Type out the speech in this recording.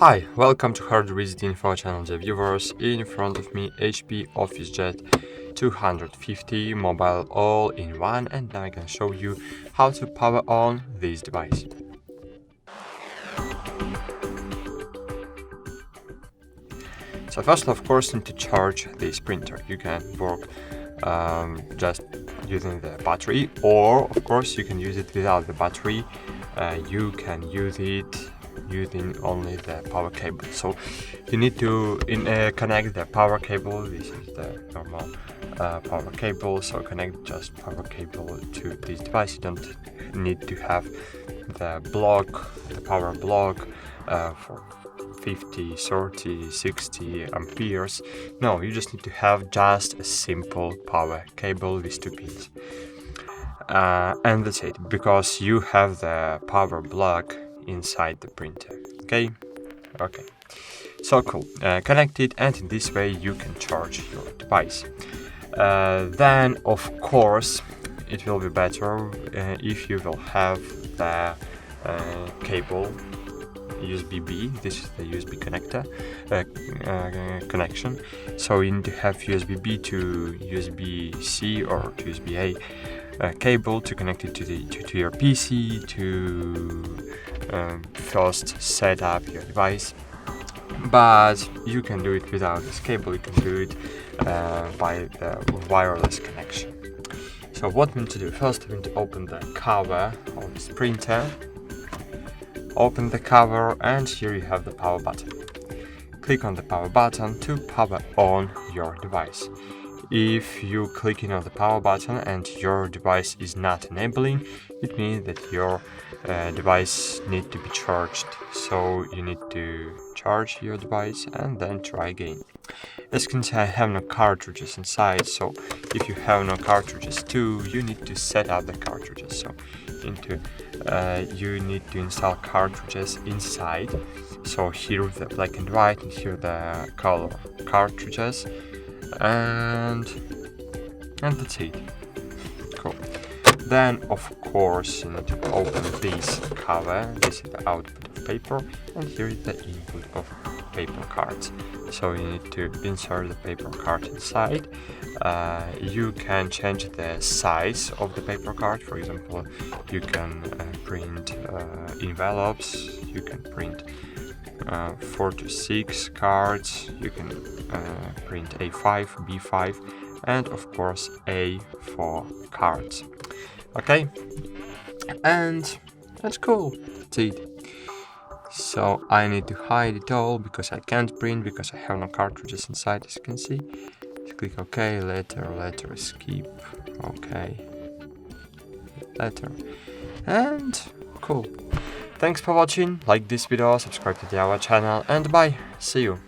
Hi, welcome to HardReset.Info channel, dear viewers. In front of me HP OfficeJet 250 mobile all-in-one, and now I can show you how to power on this device. So first, of course, you need to charge this printer. You can work just using the battery, or of course you can use it without the battery. You can use it using only the power cable. So you need to connect the power cable. This is the normal power cable, so connect just power cable to this device. You don't need to have the power block for 50, 30, 60 amperes. No, you just need to have just a simple power cable with two pins. And that's it, because you have the power block inside the printer. Okay, so cool. Connect it, and in this way you can charge your device. Then of course it will be better if you will have the cable USB-B. This is the USB connector connection. So you need to have USB-B to USB-C or to USB-A cable to connect it to your PC to first set up your device. But you can do it without this cable. You can do it by the wireless connection. So what we need to do first, we need to open the cover of this printer. Open the cover, and here you have the power button. Click on the power button to power on your device. If you clicking on the power button and your device is not enabling, it means that your device needs to be charged. So you need to charge your device and then try again. As you can see, I have no cartridges inside, so if you have no cartridges too, you need to set up the cartridges. So you need to install cartridges inside. So here the black and white, and here the color cartridges, and that's it. Cool. Then of course you need to open this cover. This is the output of paper, and here is the input of paper cards. So you need to insert the paper card inside. You can change the size of the paper card. For example, you can print envelopes. You can print 4 to 6 cards. You can print A5, B5, and of course A4 cards. Okay, and that's cool. That's it. So I need to hide it all because I can't print, because I have no cartridges inside, as you can see. Just click OK, letter, skip, OK, letter, and cool. Thanks for watching. Like this video, subscribe to our channel, and bye. See you.